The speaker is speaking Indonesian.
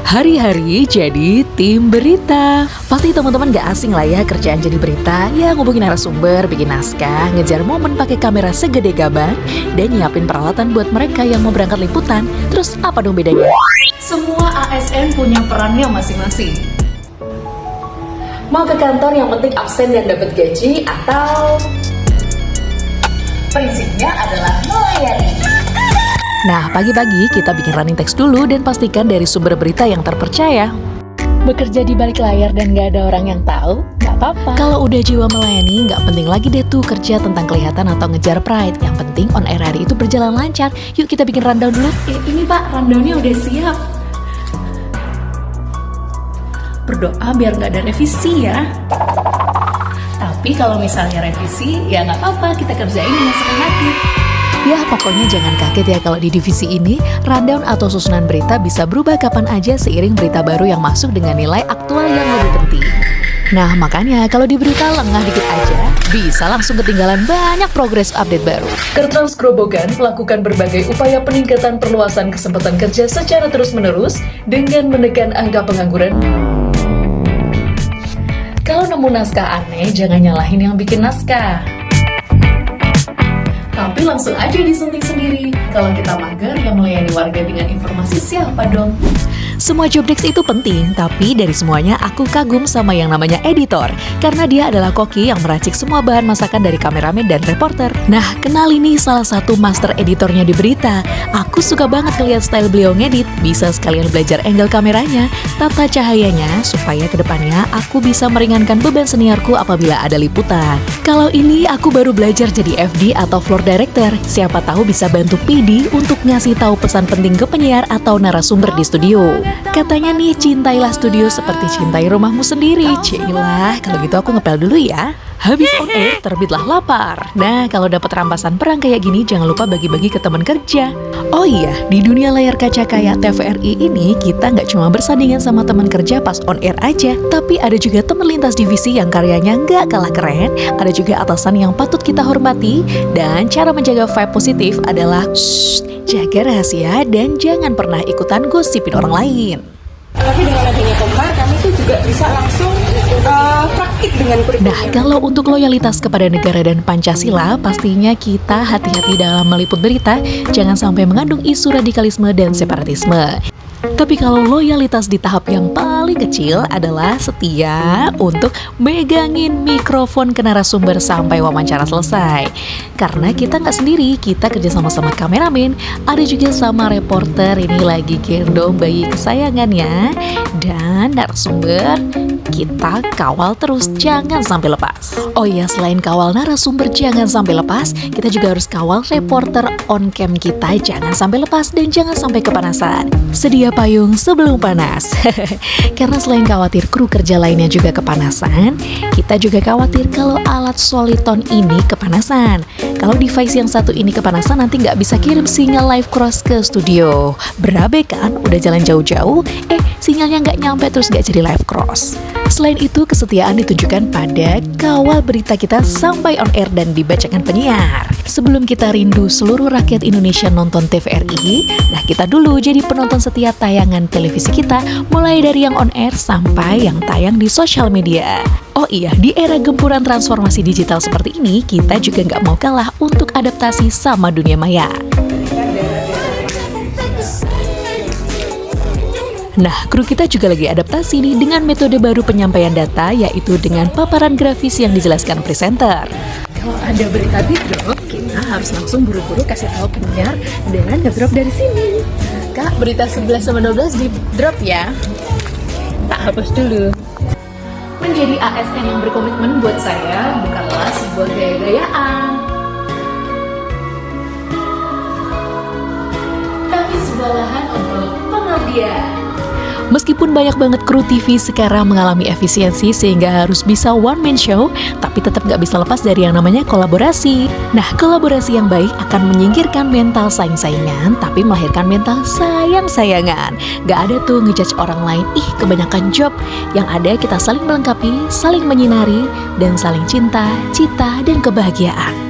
Hari-hari jadi tim berita. Pasti teman-teman gak asing lah ya kerjaan jadi berita. Ya ngubungin narasumber, bikin naskah, ngejar momen pakai kamera segede gaban, dan nyiapin peralatan buat mereka yang mau berangkat liputan. Terus apa dong bedanya? Semua ASN punya perannya masing-masing. Mau ke kantor yang penting absen dan dapat gaji, atau prinsipnya adalah melayani. Nah, pagi-pagi kita bikin running text dulu dan pastikan dari sumber berita yang terpercaya. Bekerja di balik layar dan gak ada orang yang tahu, gak apa-apa. Kalau udah jiwa melayani, nggak penting lagi deh tuh kerja tentang kelihatan atau ngejar pride. Yang penting on air hari itu berjalan lancar. Yuk kita bikin rundown dulu. Ini Pak, rundownnya udah siap. Berdoa biar gak ada revisi ya. Tapi kalau misalnya revisi, ya gak apa-apa, kita kerjain dengan senang hati. Ya pokoknya jangan kaget ya kalau di divisi ini, rundown atau susunan berita bisa berubah kapan aja seiring berita baru yang masuk dengan nilai aktual yang lebih penting. Nah makanya kalau di berita lengah dikit aja, bisa langsung ketinggalan banyak progres update baru. Kertrans Grobogan melakukan berbagai upaya peningkatan perluasan kesempatan kerja secara terus-menerus dengan menekan angka pengangguran. Kalau nemu naskah aneh, jangan nyalahin yang bikin naskah. Tapi langsung aja disunting sendiri. Kalau kita mager, yang melayani warga dengan informasi siapa dong? Semua job desk itu penting, tapi dari semuanya aku kagum sama yang namanya editor. Karena dia adalah koki yang meracik semua bahan masakan dari kameramen dan reporter. Nah, kenal ini salah satu master editornya di berita. Aku suka banget ngeliat style beliau ngedit. Bisa sekalian belajar angle kameranya, tata cahayanya, supaya kedepannya aku bisa meringankan beban seniorku apabila ada liputan. Kalau ini aku baru belajar jadi FD atau floor director. Siapa tahu bisa bantu PD untuk ngasih tahu pesan penting ke penyiar atau narasumber di studio. Katanya nih, cintailah studio seperti cintai rumahmu sendiri. Cilah, kalau gitu aku ngepel dulu ya. Habis on air, terbitlah lapar. Nah, kalau dapat rampasan perang kayak gini, jangan lupa bagi-bagi ke teman kerja. Oh iya, di dunia layar kaca kayak TVRI ini, kita nggak cuma bersandingan sama teman kerja pas on air aja, tapi ada juga teman lintas divisi yang karyanya nggak kalah keren, ada juga atasan yang patut kita hormati, dan cara menjaga vibe positif adalah jaga rahasia dan jangan pernah ikutan gosipin orang lain. Tapi dengan adanya Komar, kami tuh juga bisa langsung praktik dengan kurikulum. Nah, kalau untuk loyalitas kepada negara dan Pancasila, pastinya kita hati-hati dalam meliput berita, jangan sampai mengandung isu radikalisme dan separatisme. Tapi kalau loyalitas di tahap yang paling kecil adalah setia untuk megangin mikrofon ke narasumber sampai wawancara selesai. Karena kita nggak sendiri, kita kerja sama-sama kameramen, ada juga sama reporter ini lagi gendong bayi kesayangannya, dan narasumber kita kawal terus, jangan sampai lepas. Oh iya, selain kawal narasumber jangan sampai lepas, kita juga harus kawal reporter on cam kita jangan sampai lepas dan jangan sampai kepanasan. Sedia payung sebelum panas. Karena selain khawatir kru kerja lainnya juga kepanasan, kita juga khawatir kalau alat Soliton ini kepanasan. Kalau device yang satu ini kepanasan, nanti nggak bisa kirim sinyal live cross ke studio. Berabe kan, udah jalan jauh-jauh, sinyalnya nggak nyampe terus nggak jadi live cross. Selain itu, kesetiaan ditunjukkan pada kawal berita kita sampai on air dan dibacakan penyiar. Sebelum kita rindu seluruh rakyat Indonesia nonton TVRI, nah kita dulu jadi penonton setia tayangan televisi kita, mulai dari yang on air sampai yang tayang di sosial media. Oh iya, di era gempuran transformasi digital seperti ini, kita juga nggak mau kalah untuk adaptasi sama dunia maya. Nah, kru kita juga lagi adaptasi nih dengan metode baru penyampaian data, yaitu dengan paparan grafis yang dijelaskan presenter. Kalau ada berita di drop, kita harus langsung buru-buru kasih tahu penyiar dengan ngedrop dari sini. Kak, berita 11 sama 12 di drop ya. Tak hapus dulu. Menjadi ASN yang berkomitmen buat saya bukanlah sebuah gaya-gayaan, tapi sebuah lahan untuk pengabdian. Meskipun banyak banget kru TV sekarang mengalami efisiensi sehingga harus bisa one man show, tapi tetap gak bisa lepas dari yang namanya kolaborasi. Nah, kolaborasi yang baik akan menyingkirkan mental saing-saingan, tapi melahirkan mental sayang-sayangan. Gak ada tuh ngejudge orang lain, kebanyakan job. Yang ada kita saling melengkapi, saling menyinari, dan saling cinta, cita, dan kebahagiaan.